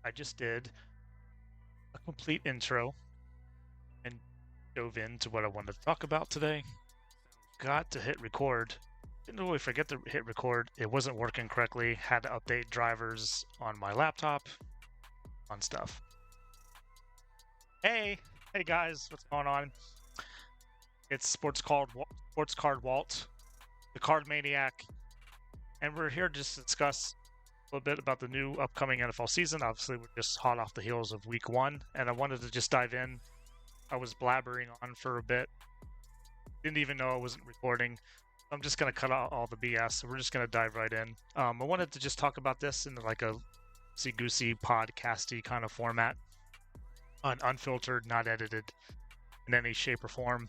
I just did a complete intro and dove into what I wanted to talk about today. Got to hit record. Didn't really forget to hit record. It wasn't working correctly. Had to update drivers on my laptop. On stuff. Hey guys, what's going on? It's Sports Card Walt, the Card Maniac, and we're here to just discuss a little bit about the new upcoming NFL season. Obviously, we're just hot off the heels of Week 1, and I wanted to just dive in. I was blabbering on for a bit. Didn't even know I wasn't recording. I'm just going to cut out all the BS. So we're just going to dive right in. I wanted to just talk about this in like a loosey-goosey, podcasty kind of format, unfiltered, not edited in any shape or form.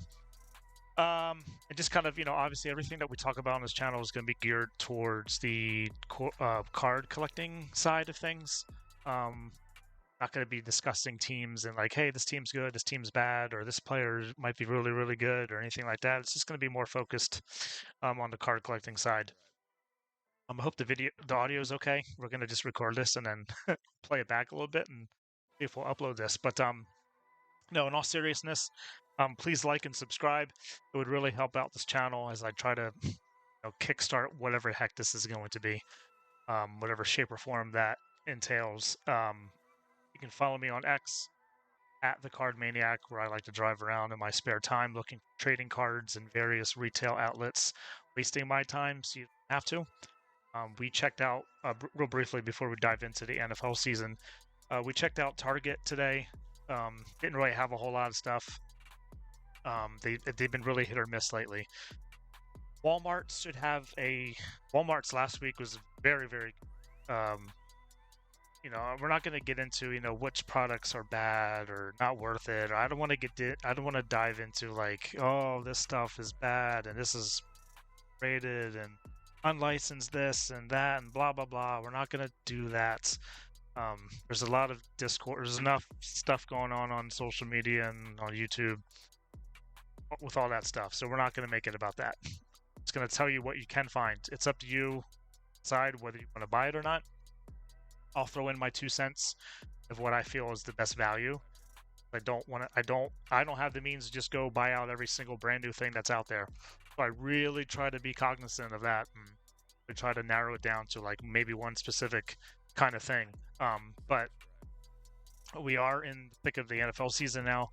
And just kind of, obviously everything that we talk about on this channel is going to be geared towards the card collecting side of things. Not going to be discussing teams and like, hey, this team's good, this team's bad, or this player might be really, really good, or anything like that. It's just going to be more focused on the card collecting side. I hope the audio is okay. We're going to just record this and then play it back a little bit and see if we'll upload this. But no, in all seriousness, please like and subscribe. It would really help out this channel as I try to kickstart whatever heck this is going to be, whatever shape or form that entails. You can follow me on X at the Card Maniac, where I like to drive around in my spare time looking for trading cards in various retail outlets, wasting my time so you don't have to. We checked out, real briefly before we dive into the NFL season, we checked out Target today. Didn't really have a whole lot of stuff. They've been really hit or miss lately. Walmart's last week was very, very, we're not going to get into, which products are bad or not worth it. Or I don't want to dive into like, oh, this stuff is bad and this is rated and unlicensed this and that and blah, blah, blah. We're not going to do that. There's a lot of Discord. There's enough stuff going on social media and on YouTube with all that stuff. So we're not going to make it about that. It's going to tell you what you can find. It's up to you to decide whether you want to buy it or not. I'll throw in my 2 cents of what I feel is the best value. I don't have the means to just go buy out every single brand new thing that's out there. So I really try to be cognizant of that and I try to narrow it down to like maybe one specific kind of thing. But we are in the thick of the NFL season now.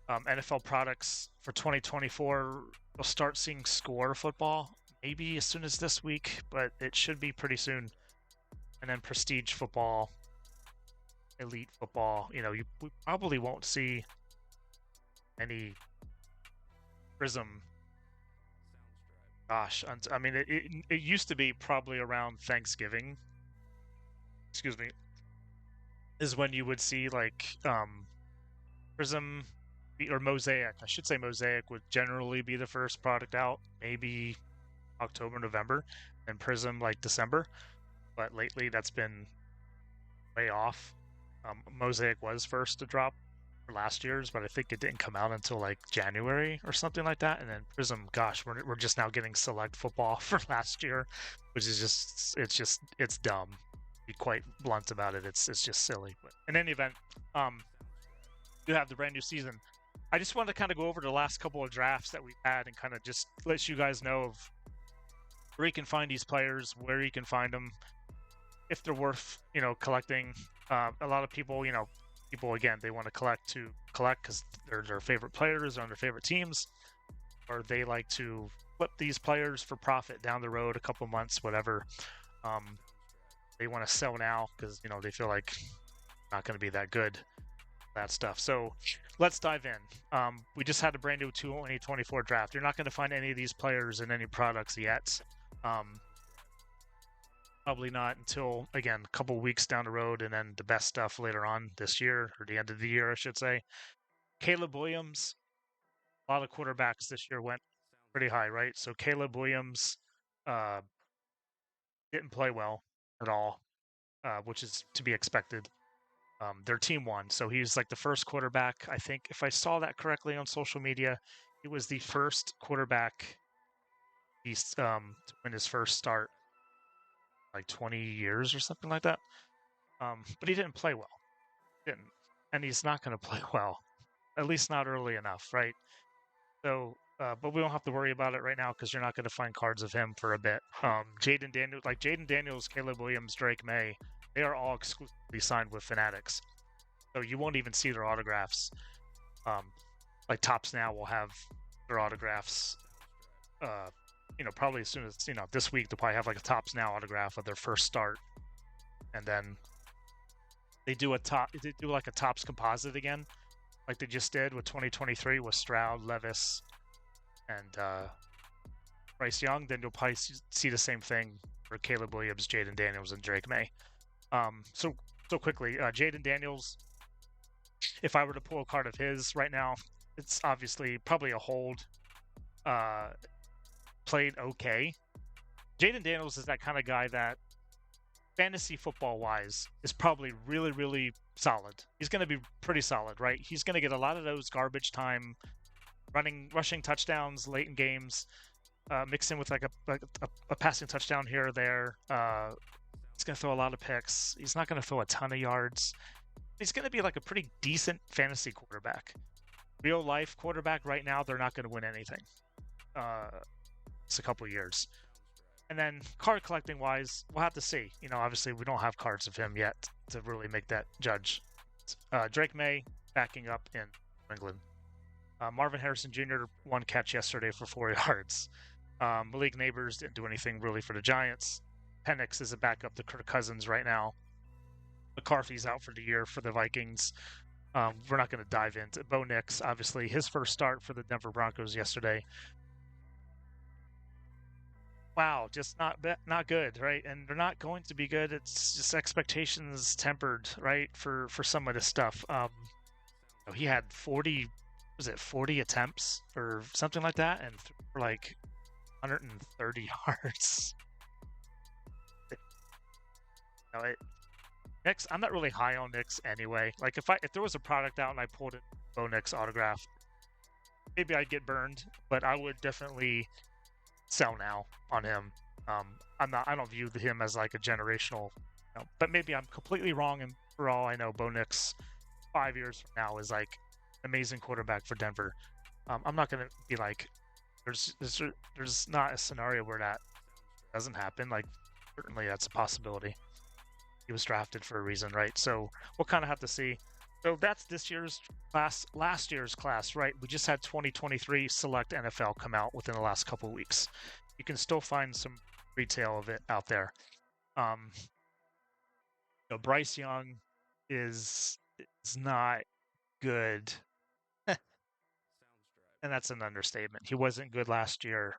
NFL products for 2024, we'll start seeing score football maybe as soon as this week, but it should be pretty soon. And then prestige football, elite football. We probably won't see any Prism. Gosh, I mean, it used to be probably around Thanksgiving. Excuse me. Is when you would see like Prism or Mosaic. I should say Mosaic would generally be the first product out, maybe October, November, and Prism like December. But lately that's been way off. Mosaic was first to drop for last year's, but I think it didn't come out until like January or something like that. And then Prism, gosh, we're just now getting select football for last year, which is it's dumb. Be quite blunt about it. It's just silly. But in any event, you have the brand new season. I just want to kind of go over the last couple of drafts that we've had and kind of just let you guys know of where you can find these players, where you can find them, if they're worth, collecting. A lot of people, again, they want to collect because they're their favorite players on their favorite teams, or they like to flip these players for profit down the road, a couple months, whatever. They want to sell now because, they feel like not going to be that good, that stuff. So let's dive in. We just had a brand new 2024 draft. You're not going to find any of these players in any products yet. Probably not until, again, a couple weeks down the road, and then the best stuff later on this year, or the end of the year, I should say. Caleb Williams, a lot of quarterbacks this year went pretty high, right? So Caleb Williams didn't play well at all, which is to be expected. Their team won, so he was like the first quarterback. I think, if I saw that correctly on social media, he was the first quarterback to win his first start like 20 years or something like that. but he didn't play well. Didn't, and he's not going to play well, at least not early enough, right? So, but we don't have to worry about it right now because you're not going to find cards of him for a bit. Jaden Daniels, Caleb Williams, Drake May, they are all exclusively signed with Fanatics, so you won't even see their autographs. Like Tops Now will have their autographs. Probably as soon as this week they'll probably have like a Tops Now autograph of their first start, and then they do like a Tops composite again, like they just did with 2023 with Stroud, Levis, and Bryce Young. Then you'll probably see the same thing for Caleb Williams, Jaden Daniels, and Drake May. So quickly, Jaden Daniels, if I were to pull a card of his right now, it's obviously probably a hold. Played okay. Jaden Daniels is that kind of guy that fantasy football wise is probably really, really solid. He's going to be pretty solid, right? He's going to get a lot of those garbage time rushing touchdowns late in games, mixed in with like a passing touchdown here or there. He's going to throw a lot of picks. He's not going to throw a ton of yards. He's going to be like a pretty decent fantasy quarterback. Real life quarterback right now, they're not going to win anything. It's a couple years. And then card collecting wise, we'll have to see. Obviously we don't have cards of him yet to really make that judge. Drake May backing up in New England. Marvin Harrison Jr. one catch yesterday for 4 yards. Malik Neighbors didn't do anything really for the Giants. Penix is a backup to Kirk Cousins right now. McCarthy's out for the year for the Vikings. We're not going to dive into Bo Nix. Obviously, his first start for the Denver Broncos yesterday. Wow, just not good, right? And they're not going to be good. It's just expectations tempered, right? For some of this stuff. He had 40 attempts or something like that, and for like 130 yards. Nix, I'm not really high on Nix anyway. Like if there was a product out and I pulled it Bo Nix autograph, maybe I'd get burned, but I would definitely sell now on him. I don't view him as like a generational, but maybe I'm completely wrong. And for all I know, Bo Nix 5 years from now is like amazing quarterback for Denver. I'm not gonna be like, there's not a scenario where that doesn't happen. Like certainly that's a possibility. He was drafted for a reason, right? So we'll kind of have to see. So that's this year's class, last year's class, right? We just had 2023 Select NFL come out within the last couple of weeks. You can still find some retail of it out there. Bryce Young is not good. And that's an understatement. He wasn't good last year.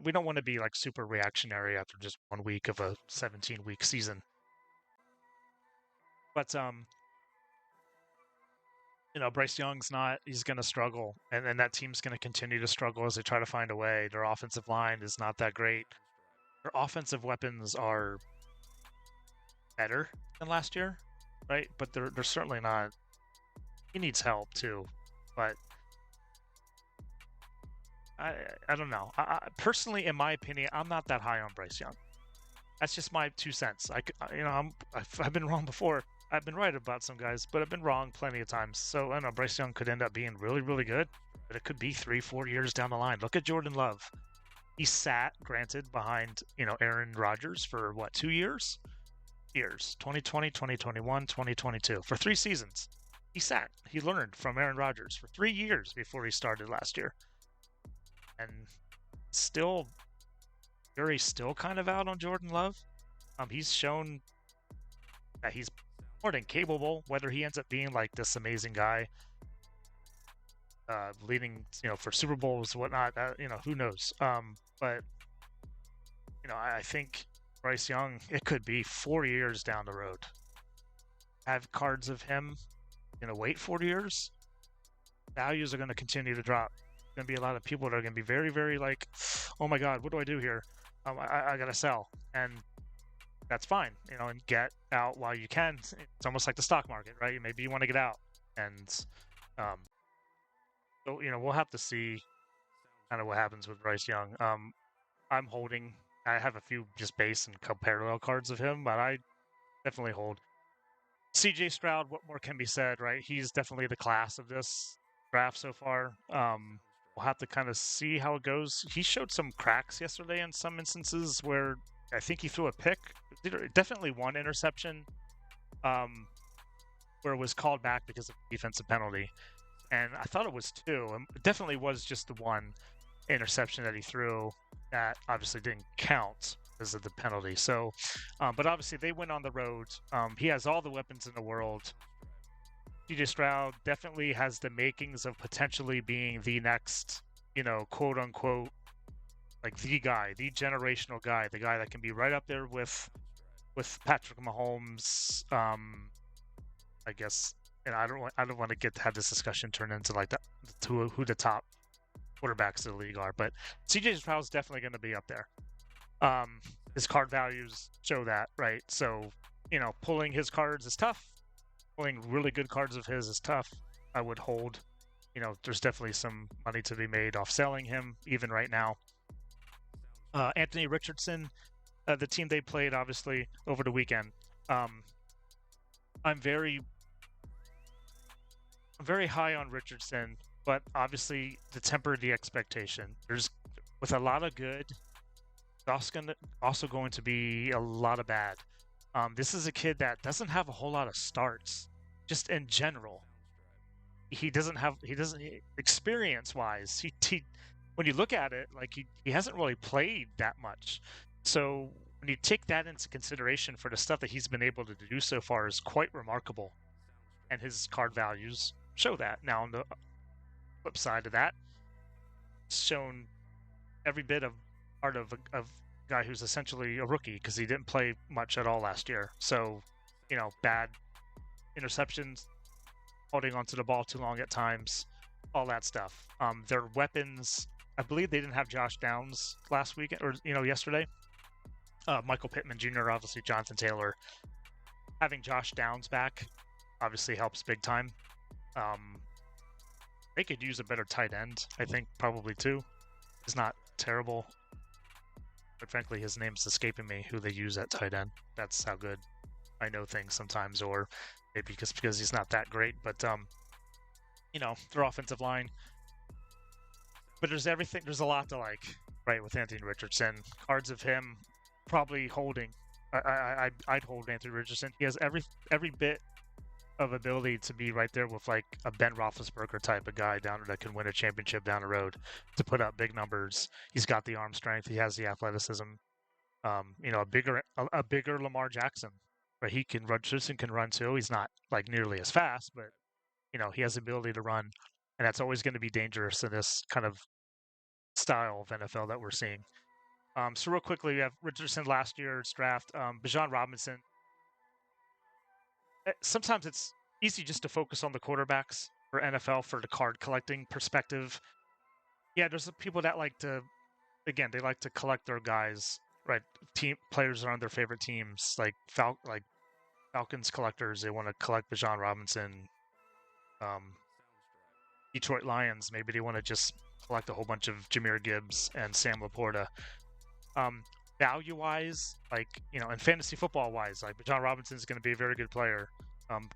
We don't want to be like super reactionary after just 1 week of a 17-week season. But Bryce Young's he's going to struggle, and that team's going to continue to struggle as they try to find a way. Their offensive line is not that great. Their offensive weapons are better than last year, right? But they're certainly not. He needs help too, but I don't know. I personally, in my opinion, I'm not that high on Bryce Young. That's just my 2 cents. I've been wrong before. I've been right about some guys, but I've been wrong plenty of times. So I don't know. Bryce Young could end up being really, really good, but it could be 3-4 years down the line. Look at Jordan Love. He sat, granted, behind Aaron Rodgers for what, 2 years? 2020, 2021, 2022 for 3 seasons. He sat. He learned from Aaron Rodgers for 3 years before he started last year, and jury's still kind of out on Jordan Love. He's shown that he's more than capable. Whether he ends up being like this amazing guy, leading for Super Bowls, whatnot, who knows? But I think Bryce Young, it could be 4 years down the road. Have cards of him, wait 4 years. Values are going to continue to drop. Going to be a lot of people that are going to be very, very like, oh my God, what do I do here? I got to sell, and that's fine, and get out while you can. It's almost like the stock market, right? Maybe you want to get out, and so we'll have to see kind of what happens with Bryce Young. I'm holding. I have a few just base and parallel cards of him, but I definitely hold. CJ Stroud, what more can be said, right? He's definitely the class of this draft so far. We'll have to kind of see how it goes. He showed some cracks yesterday in some instances where I think he threw a pick. Definitely one interception um, where it was called back because of defensive penalty. And I thought it was two. And it definitely was just the one interception that he threw that obviously didn't count because of the penalty. So, but obviously they went on the road. He has all the weapons in the world. CJ Stroud definitely has the makings of potentially being the next, quote unquote, like the guy, the generational guy, the guy that can be right up there with Patrick Mahomes. I guess, and I don't want to have this discussion turn into like who the top quarterbacks of the league are, but CJ Stroud's definitely going to be up there. His card values show that, right? So, pulling his cards is tough. Pulling really good cards of his is tough. I would hold. There's definitely some money to be made off selling him, even right now. Anthony Richardson, the team they played, obviously, over the weekend. I'm very high on Richardson, but obviously to temper the expectation. There's, with a lot of good, also going to be a lot of bad. This is a kid that doesn't have a whole lot of starts, just in general. He doesn't experience-wise. He when you look at it, like he hasn't really played that much. So when you take that into consideration for the stuff that he's been able to do so far is quite remarkable, and his card values show that. Now on the flip side of that, it's shown every bit of part of a guy who's essentially a rookie because he didn't play much at all last year. So, bad interceptions, holding onto the ball too long at times, all that stuff. Their weapons, I believe they didn't have Josh Downs last week or yesterday. Michael Pittman Jr., obviously Jonathan Taylor. Having Josh Downs back obviously helps big time. They could use a better tight end, I think, probably too. He's not terrible. But frankly, his name's escaping me, who they use at tight end. That's how good I know things sometimes, or maybe because he's not that great. But, their offensive line. But there's a lot to like, right, with Anthony Richardson. Cards of him probably holding. I'd hold Anthony Richardson. He has every bit of ability to be right there with like a Ben Roethlisberger type of guy down that can win a championship down the road, to put up big numbers. He's got the arm strength. He has the athleticism. A bigger Lamar Jackson, but Richardson can run too. He's not like nearly as fast, but he has the ability to run, and that's always going to be dangerous in this kind of style of NFL that we're seeing. So real quickly, we have Richardson last year's draft. Bijan Robinson. Sometimes it's easy just to focus on the quarterbacks for NFL for the card collecting perspective. Yeah, there's people that like to collect their guys, right? Team players are on their favorite teams, like Falcons collectors. They want to collect Bijan Robinson. Detroit Lions, maybe they want to just collect a whole bunch of Jahmyr Gibbs and Sam Laporta. Value-wise, and fantasy football-wise, Bijan Robinson is going to be a very good player.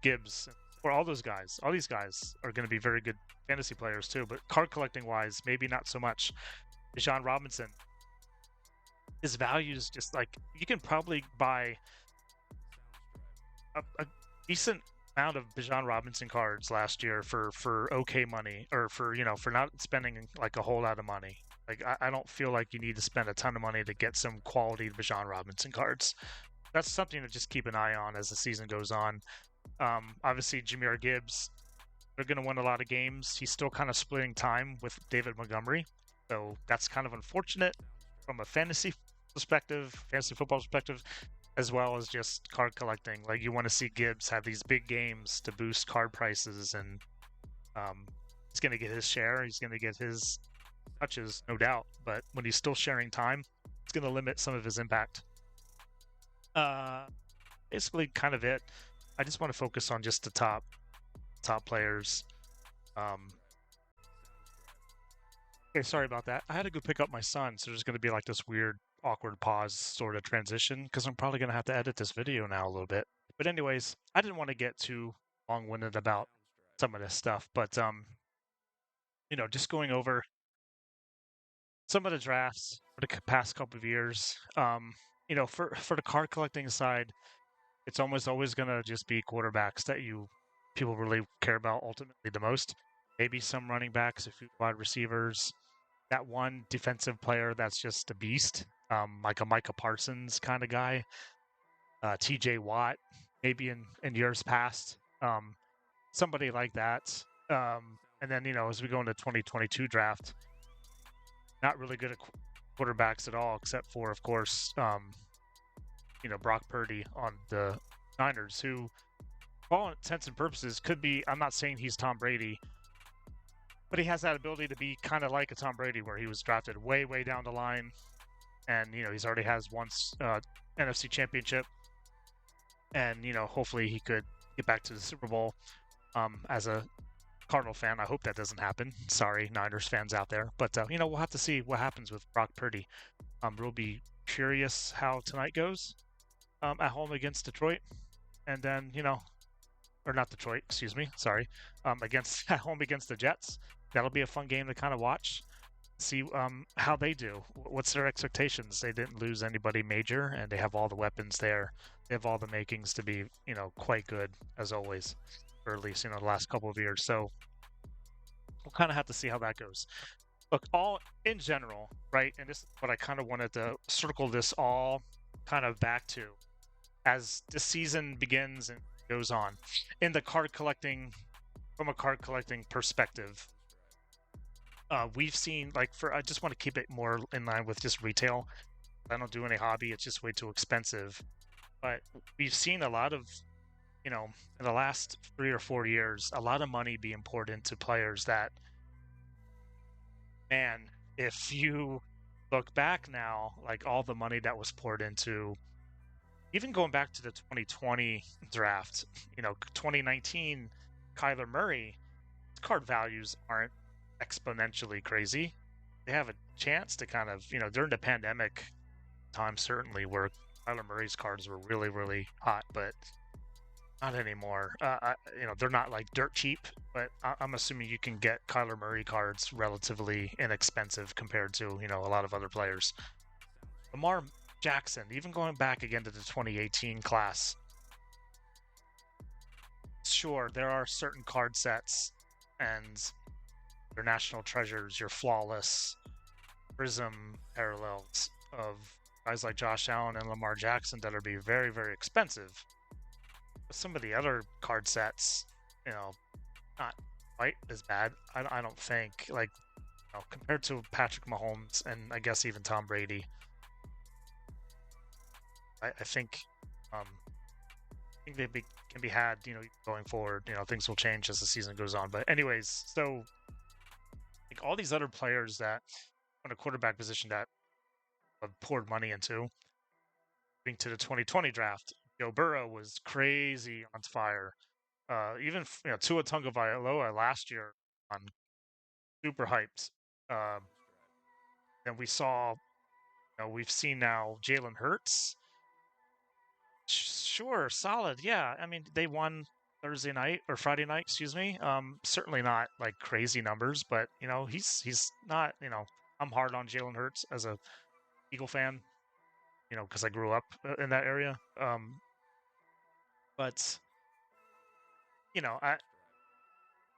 Gibbs, or all these guys are going to be very good fantasy players too. But card collecting-wise, maybe not so much. Bijan Robinson, his value is just you can probably buy a decent amount of Bijan Robinson cards last year for okay money, or for not spending a whole lot of money. I don't feel like you need to spend a ton of money to get some quality Bijan Robinson cards. That's something to just keep an eye on as the season goes on. Obviously, Jahmyr Gibbs, they're going to win a lot of games. He's still kind of splitting time with David Montgomery, so that's kind of unfortunate from a fantasy football perspective, as well as just card collecting. You want to see Gibbs have these big games to boost card prices, and he's going to get his share. He's going to get his touches, no doubt, but when he's still sharing time, it's going to limit some of his impact. Basically kind of it. I just want to focus on just the top players. Okay, sorry about that. I had to go pick up my son, so there's going to be this weird, awkward pause sort of transition, because I'm probably going to have to edit this video now a little bit. But anyways, I didn't want to get too long-winded about some of this stuff, but just going over some of the drafts for the past couple of years. For the card collecting side, it's almost always gonna just be quarterbacks that people really care about ultimately the most. Maybe some running backs, a few wide receivers, that one defensive player that's just a beast, like a Micah Parsons kind of guy, TJ Watt, maybe in years past, somebody like that. And then, as we go into 2022 draft, not really good at quarterbacks at all, except for, of course, Brock Purdy on the Niners, who, for all intents and purposes, could be. I'm not saying he's Tom Brady, but he has that ability to be kind of like a Tom Brady, where he was drafted way, way down the line, and he's already has once NFC Championship, and hopefully he could get back to the Super Bowl. As a Cardinal fan, I hope that doesn't happen. Sorry, Niners fans out there, but we'll have to see what happens with Brock Purdy. We'll be curious how tonight goes at home against Detroit, and then or not Detroit, excuse me, sorry, at home against the Jets. That'll be a fun game to kind of watch, see how they do. What's their expectations? They didn't lose anybody major, and they have all the weapons there. They have all the makings to be, quite good as always, or at least the last couple of years. So we'll kind of have to see how that goes. Look, all in general, right? And this is what I kind of wanted to circle this all kind of back to as the season begins and goes on. In the from a card collecting perspective, we've seen, I just want to keep it more in line with just retail. I don't do any hobby. It's just way too expensive. But we've seen a lot of, in the last 3 or 4 years, a lot of money being poured into players that, man, if you look back now, like all the money that was poured into, even going back to the 2020 draft, 2019, Kyler Murray, card values aren't exponentially crazy. They have a chance to kind of, during the pandemic time, certainly, where Kyler Murray's cards were really, really hot, but not anymore. They're not like dirt cheap, but I'm assuming you can get Kyler Murray cards relatively inexpensive compared to, a lot of other players. Lamar Jackson, even going back again to the 2018 class, sure, there are certain card sets and your national treasures, your flawless prism parallels of guys like Josh Allen and Lamar Jackson that are be very, very expensive. But some of the other card sets, not quite as bad. I don't think, compared to Patrick Mahomes and I guess even Tom Brady. I think they can be had, going forward. Things will change as the season goes on. But anyways, so all these other players that on a quarterback position that have poured money into, moving to the 2020 draft, Joe Burrow was crazy on fire. Even Tua Tagovailoa last year on super hyped. And we saw, we've seen now Jalen Hurts. Sure, solid. Yeah, I mean, they won Thursday night or Friday night, excuse me. Certainly not like crazy numbers, but he's not. I'm hard on Jalen Hurts as a Eagle fan, because I grew up in that area. But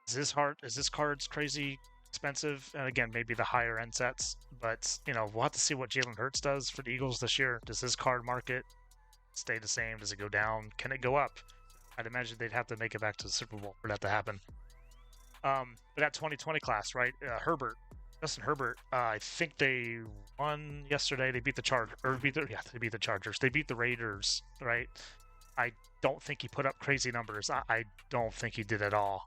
is this card's crazy expensive? And again, maybe the higher end sets, but we'll have to see what Jalen Hurts does for the Eagles this year. Does his card market stay the same? Does it go down? Can it go up? I'd imagine they'd have to make it back to the Super Bowl for that to happen. But that 2020 class, right? Justin Herbert. I think they won yesterday. They beat the Chargers. They beat the Chargers. They beat the Raiders, right? I don't think he put up crazy numbers. I don't think he did at all.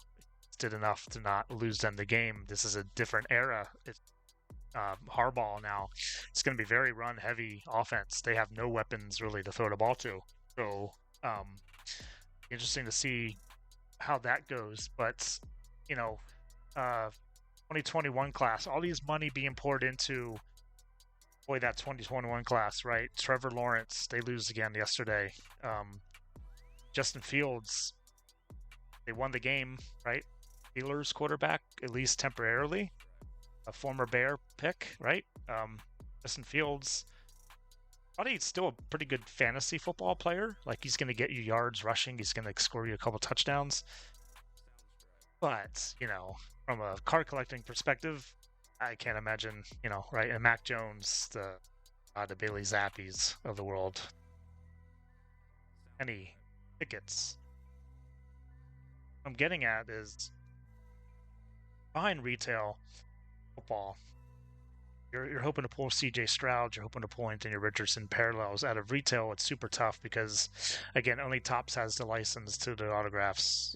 Did enough to not lose them the game. This is a different era. It's Harbaugh now. It's going to be very run-heavy offense. They have no weapons really to throw the ball to. So, interesting to see how that goes. But, 2021 class, all these money being poured into, that 2021 class, right? Trevor Lawrence, they lose again yesterday. Justin Fields, they won the game, right? Steelers quarterback, at least temporarily, a former Bear pick, right? Justin Fields, I thought he's still a pretty good fantasy football player. Like, he's going to get you yards rushing. He's going to score you a couple touchdowns. But, from a card collecting perspective, I can't imagine, right? And Mac Jones, the Bailey Zappies of the world, any tickets. What I'm getting at is behind retail football, you're hoping to pull C.J. Stroud, you're hoping to pull Anthony Richardson parallels. Out of retail, it's super tough because, again, only Topps has the license to the autographs.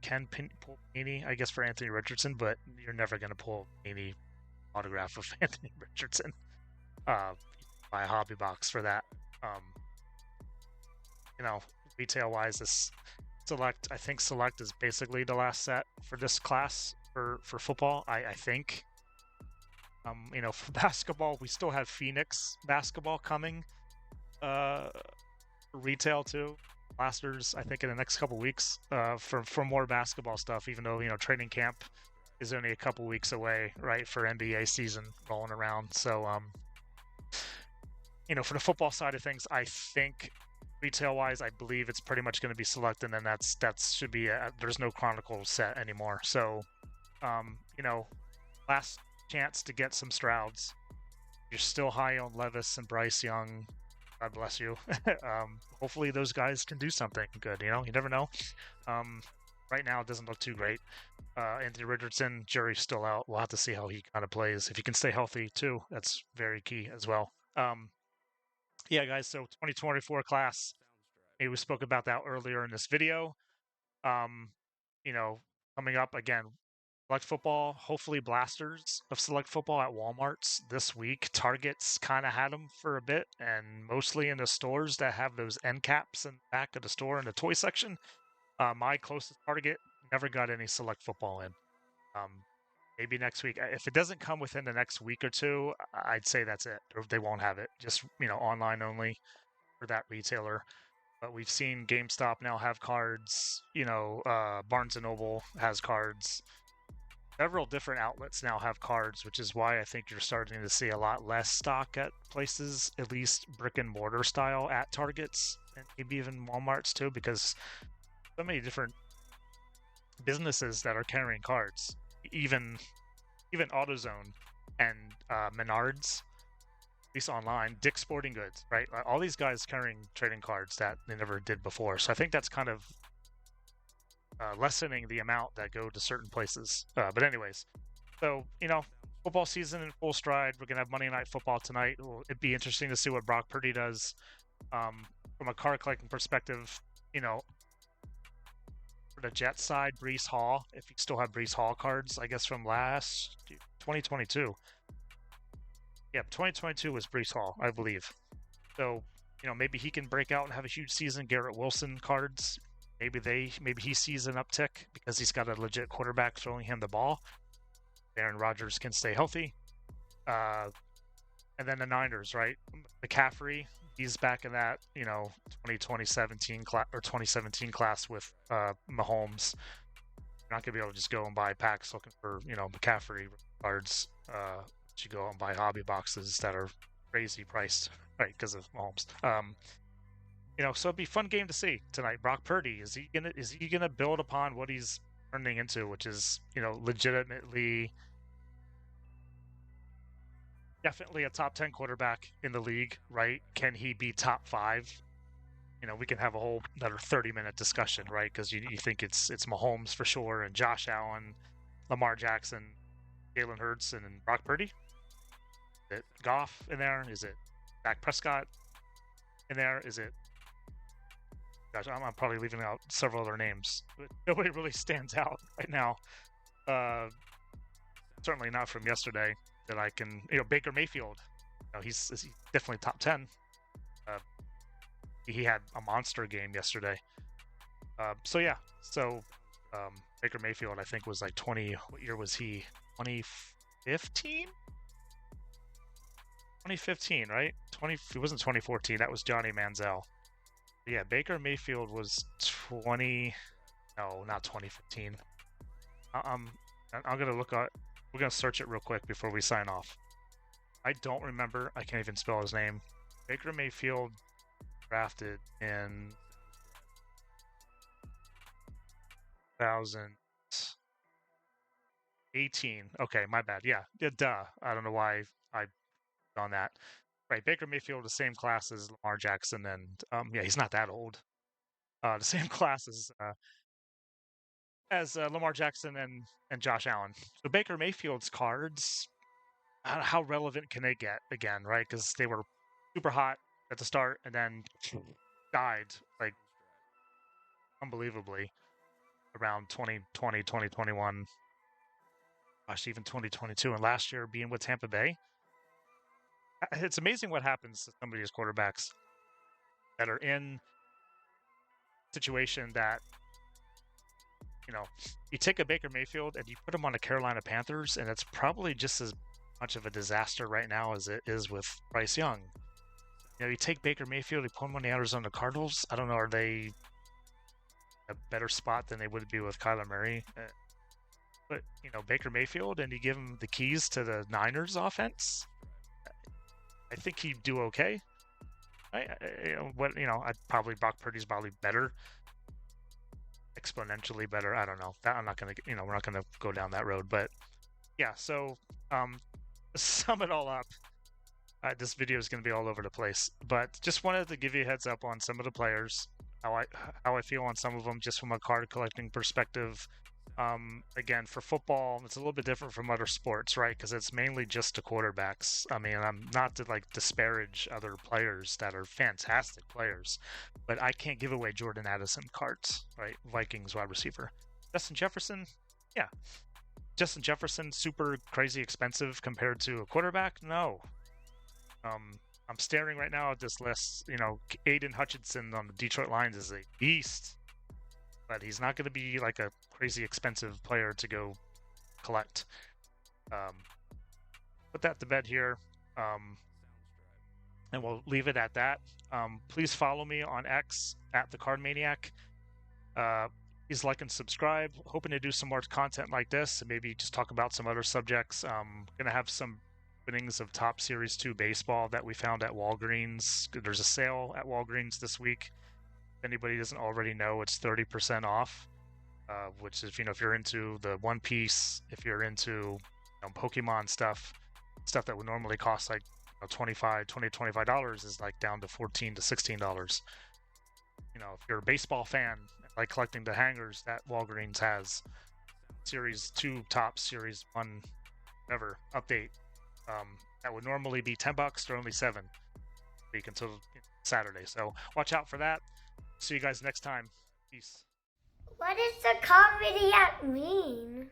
Can pull Panini, I guess, for Anthony Richardson, but you're never going to pull any autograph of Anthony Richardson. Buy a hobby box for that. Retail-wise, this Select, I think Select is basically the last set for this class for football, I think. For basketball, we still have Phoenix basketball coming. Retail too. Blasters, I think, in the next couple weeks for more basketball stuff, even though, training camp is only a couple weeks away, right, for NBA season rolling around. So, for the football side of things, I think retail-wise, I believe it's pretty much going to be Select, and then that should be there's no Chronicle set anymore. So, last chance to get some Strouds. You're still high on Levis and Bryce Young. God bless you. Hopefully those guys can do something good. You never know. Right now it doesn't look too great. Anthony Richardson, jury's still out. We'll have to see how he kind of plays. If he can stay healthy too, that's very key as well. Yeah, guys. So 2024 class. We spoke about that earlier in this video. Coming up again. Select football, hopefully blasters of Select football at Walmart's this week. Target's kind of had them for a bit, and mostly in the stores that have those end caps in the back of the store in the toy section. My closest Target never got any Select football in. Maybe next week. If it doesn't come within the next week or two, I'd say that's it. Or they won't have it. Just, online only for that retailer. But we've seen GameStop now have cards. Barnes & Noble has cards. Several different outlets now have cards, which is why I think you're starting to see a lot less stock at places, at least brick and mortar style at Targets and maybe even Walmart's too, because so many different businesses that are carrying cards, even AutoZone and Menards, at least online, Dick's Sporting Goods, right? All these guys carrying trading cards that they never did before. So I think that's kind of lessening the amount that go to certain places. But anyways, so, football season in full stride. We're going to have Monday Night Football tonight. It'd be interesting to see what Brock Purdy does. From a card collecting perspective, for the Jets side, Breece Hall, if you still have Breece Hall cards, I guess from 2022. Yeah, 2022 was Breece Hall, I believe. So, maybe he can break out and have a huge season. Garrett Wilson cards, maybe he sees an uptick because he's got a legit quarterback throwing him the ball. Aaron Rodgers can stay healthy. And then the Niners, right? McCaffrey, he's back in that, 2017 class with Mahomes. You're not going to be able to just go and buy packs looking for, McCaffrey cards. You go and buy hobby boxes that are crazy priced, right, because of Mahomes. So it'd be a fun game to see tonight. Brock Purdy, is he gonna build upon what he's turning into, which is, legitimately definitely a top 10 quarterback in the league, right? Can he be top 5? We can have a whole another 30-minute discussion, right? Because you think it's Mahomes for sure, and Josh Allen, Lamar Jackson, Jalen Hurts, and Brock Purdy. Is it Goff in there? Is it Dak Prescott in there? Is it? Gosh, I'm probably leaving out several other names, but nobody really stands out right now. Certainly not from yesterday that I can. Baker Mayfield. He's definitely top 10. He had a monster game yesterday. Baker Mayfield, I think, was like 20. What year was he? 2015? 2015, right? It wasn't 2014. That was Johnny Manziel. Yeah, Baker Mayfield was 20. No, not 2015. Um, I'm gonna look at. We're gonna search it real quick before we sign off. I don't remember. I can't even spell his name. Baker Mayfield drafted in 2018. Okay, my bad. Yeah, duh. I don't know why I on that. Right, Baker Mayfield, the same class as Lamar Jackson, and yeah, he's not that old. The same class as Lamar Jackson and Josh Allen. So Baker Mayfield's cards, how relevant can they get again, right? Because they were super hot at the start and then died like unbelievably around 2020, 2021, gosh, even 2022, and last year being with Tampa Bay. It's amazing what happens to some of these quarterbacks that are in a situation that, you know, you take a Baker Mayfield and you put him on the Carolina Panthers, and it's probably just as much of a disaster right now as it is with Bryce Young. You know, you take Baker Mayfield, you put him on the Arizona Cardinals. I don't know, are they a better spot than they would be with Kyler Murray? But, you know, Baker Mayfield, and you give him the keys to the Niners offense, I think he'd do okay. I'd probably Brock Purdy's probably better, exponentially better. I don't know. That I'm not gonna, we're not gonna go down that road. But yeah, so to sum it all up, this video is going to be all over the place, but just wanted to give you a heads up on some of the players, how I feel on some of them, just from a card collecting perspective. Again, for football, it's a little bit different from other sports, right? Because it's mainly just the quarterbacks. I mean, I'm not to like disparage other players that are fantastic players, but I can't give away Jordan Addison cards, right? Vikings wide receiver. Justin Jefferson, yeah. Justin Jefferson, super crazy expensive compared to a quarterback? No. I'm staring right now at this list. You know, Aiden Hutchinson on the Detroit Lions is a beast, but he's not going to be like a crazy expensive player to go collect. Put that to bed here, and we'll leave it at that. Please follow me on X at the Card Maniac. Please like and subscribe. Hoping to do some more content like this and maybe just talk about some other subjects. Gonna have some openings of Top Series 2 baseball that we found at Walgreens. There's a sale at Walgreens this week. If anybody doesn't already know, it's 30% off, which is, if you're into the One Piece, if you're into Pokemon stuff that would normally cost like $25 is like down to $14 to $16. If you're a baseball fan, like collecting the hangers that Walgreens has, Series 2 Top, Series 1, whatever, update, that would normally be $10, they're only $7 week until Saturday. So watch out for that. See you guys next time. Peace. What does the Card Maniac mean?